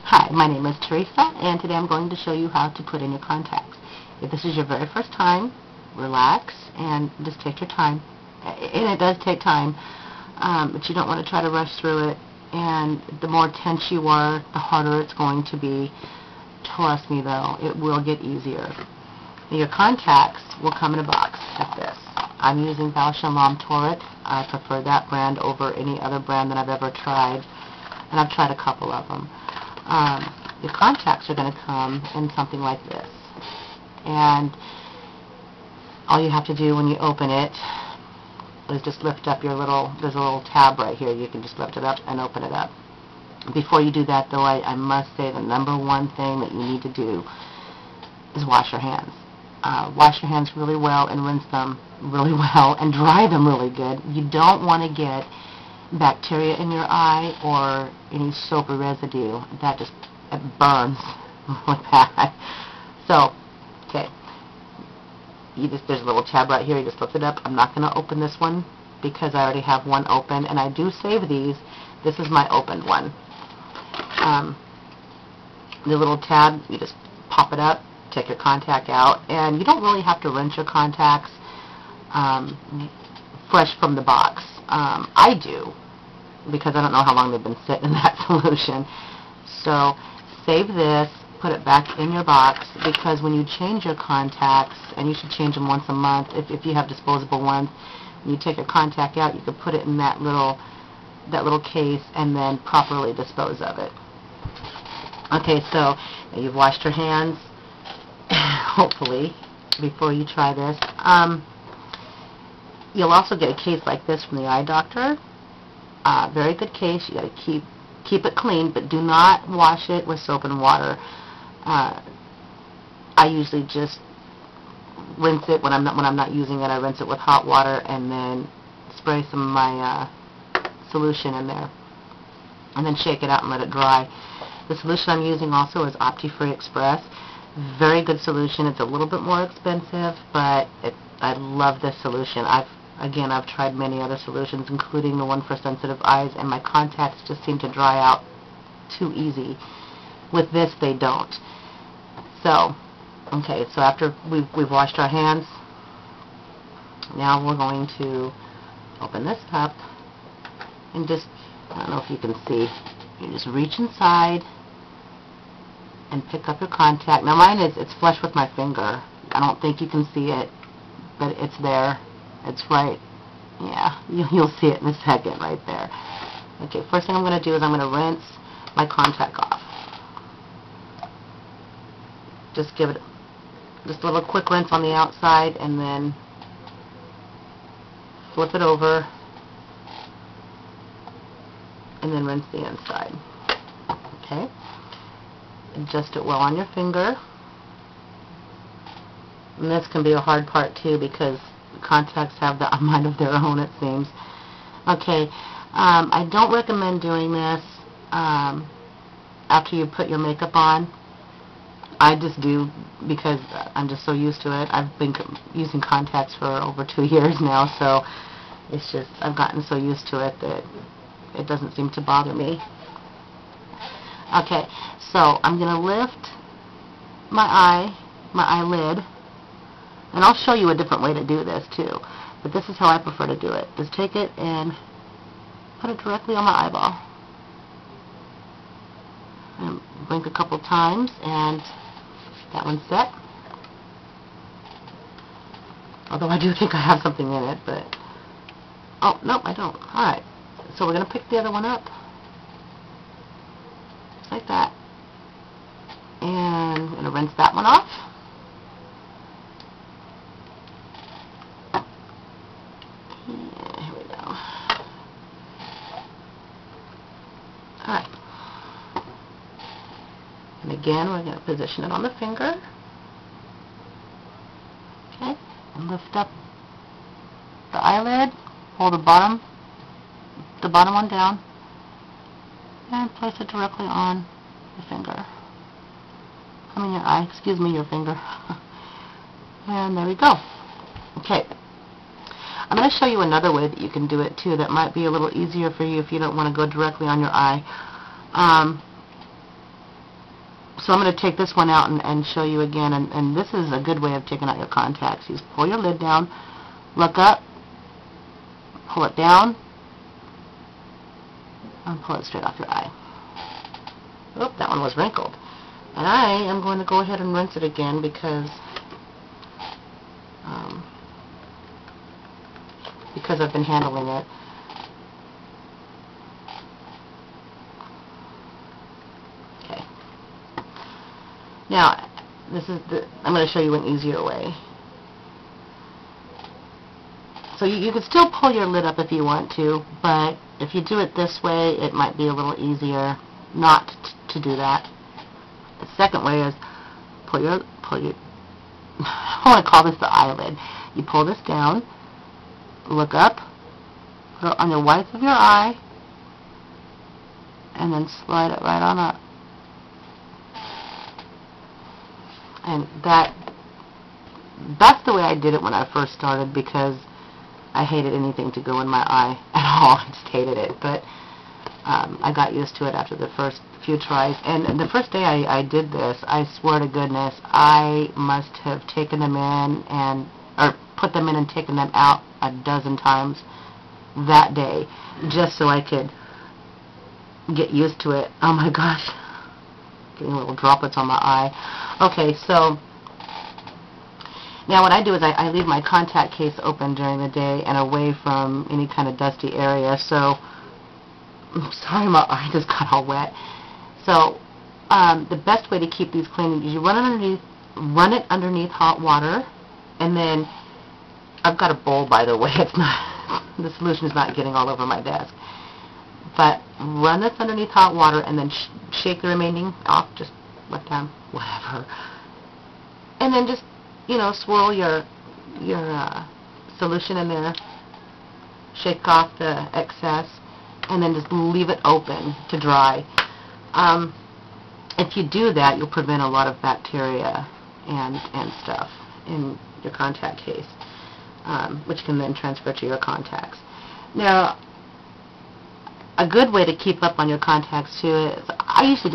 Hi, my name is Teresa, and today I'm going to show you how to put in your contacts. If this is your very first time, relax and just take your time. And it does take time, but you don't want to try to rush through it. And the more tense you are, the harder it's going to be. Trust me, though, it will get easier. Your contacts will come in a box like this. I'm using Bausch & Lomb Torit. I prefer that brand over any other brand that I've ever tried, and I've tried a couple of them. Your contacts are going to come in something like this, and all you have to do when you open it is just lift up your there's a little tab right here. You can just lift it up and open it up. Before you do that, though, I must say the number one thing that you need to do is wash your hands. Wash your hands really well and rinse them really well and dry them really good. You don't want to get bacteria in your eye or any soapy residue. That just burns really bad. So, okay, there's a little tab right here. You just lift it up. I'm not going to open this one because I already have one open, and I do save these. This is my opened one. The little tab, you just pop it up, take your contact out, and you don't really have to rinse your contacts fresh from the box. I do, because I don't know how long they've been sitting in that solution. So save this, put it back in your box, because when you change your contacts, and you should change them once a month if you have disposable ones, when you take your contact out, you can put it in that little case and then properly dispose of it. Okay, so you've washed your hands, hopefully, before you try this. You'll also get a case like this from the eye doctor. Very good case. You got to keep it clean, but do not wash it with soap and water. I usually just rinse it when I'm not using it. I rinse it with hot water and then spray some of my solution in there, and then shake it out and let it dry. The solution I'm using also is Opti-Free Express. Very good solution. It's a little bit more expensive, but I love this solution. I've tried many other solutions, including the one for sensitive eyes, and my contacts just seem to dry out too easy. With this, they don't. So, okay, so after we've washed our hands, now we're going to open this up and just, I don't know if you can see, you just reach inside and pick up your contact. Now mine it's flush with my finger. I don't think you can see it, but it's there. It's right, yeah, you'll see it in a second right there. Okay, first thing I'm going to do is I'm going to rinse my contact off. Just give it just a little quick rinse on the outside, and then flip it over, and then rinse the inside. Okay, adjust it well on your finger. And this can be a hard part too, because contacts have a mind of their own, it seems. Okay, I don't recommend doing this after you put your makeup on. I just do because I'm just so used to it. I've been using contacts for over 2 years now, so it's just I've gotten so used to it that it doesn't seem to bother me. Okay, so I'm going to lift my eyelid, and I'll show you a different way to do this too, but this is how I prefer to do it. Just take it and put it directly on my eyeball. And blink a couple times, and that one's set. Although I do think I have something in it, but oh, nope, I don't. Alright, so we're going to pick the other one up. Just like that. And I'm going to rinse that one off. Yeah, here we go. Alright. And again, we're going to position it on the finger. Okay, and lift up the eyelid, hold the bottom one down, and place it directly on the finger. I mean your eye, excuse me, your finger. And there we go. Okay. I'm going to show you another way that you can do it too that might be a little easier for you if you don't want to go directly on your eye. So I'm going to take this one out and show you again, and this is a good way of taking out your contacts. You just pull your lid down, look up, pull it down, and pull it straight off your eye. Oop, that one was wrinkled. And I am going to go ahead and rinse it again because I've been handling it. Okay. Now, I'm going to show you an easier way. So you can still pull your lid up if you want to, but if you do it this way, it might be a little easier not to do that. The second way is pull your I want to call this the eyelid. You pull this down, look up, put it on the whites of your eye, and then slide it right on up. And that's the way I did it when I first started, because I hated anything to go in my eye at all. I just hated it. But I got used to it after the first few tries. And the first day I did this, I swear to goodness, I must have taken them in or put them in and taken them out a dozen times that day, just so I could get used to it. Oh my gosh, getting little droplets on my eye. Okay, so now what I do is I leave my contact case open during the day and away from any kind of dusty area. So, I'm sorry, my eye just got all wet. So, the best way to keep these clean is you run it underneath hot water, and then I've got a bowl, by the way. It's not, the solution is not getting all over my desk. But run this underneath hot water and then shake the remaining off, just left hand, whatever. And then just, swirl your solution in there, shake off the excess, and then just leave it open to dry. If you do that, you'll prevent a lot of bacteria and stuff in your contact case, which can then transfer to your contacts. Now, a good way to keep up on your contacts too is I usually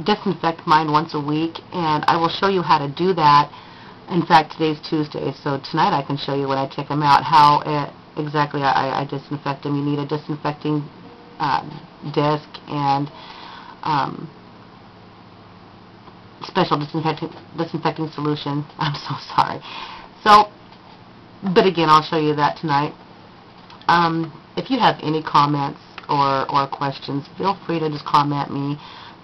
disinfect mine once a week, and I will show you how to do that. In fact, today's Tuesday, so tonight I can show you when I take them out how exactly I disinfect them. You need a disinfecting disc and special disinfecting solution. I'm so sorry. So, but again, I'll show you that tonight. If you have any comments or questions, feel free to just comment me.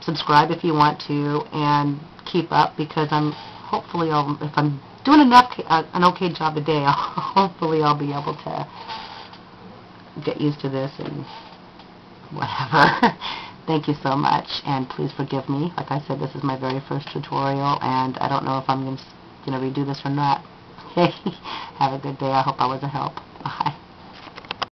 Subscribe if you want to, and keep up, because hopefully if I'm doing an okay job a day, hopefully I'll be able to get used to this and whatever. Thank you so much, and please forgive me. Like I said, this is my very first tutorial, and I don't know if I'm going to redo this or not. Have a good day. I hope I was a help. Bye.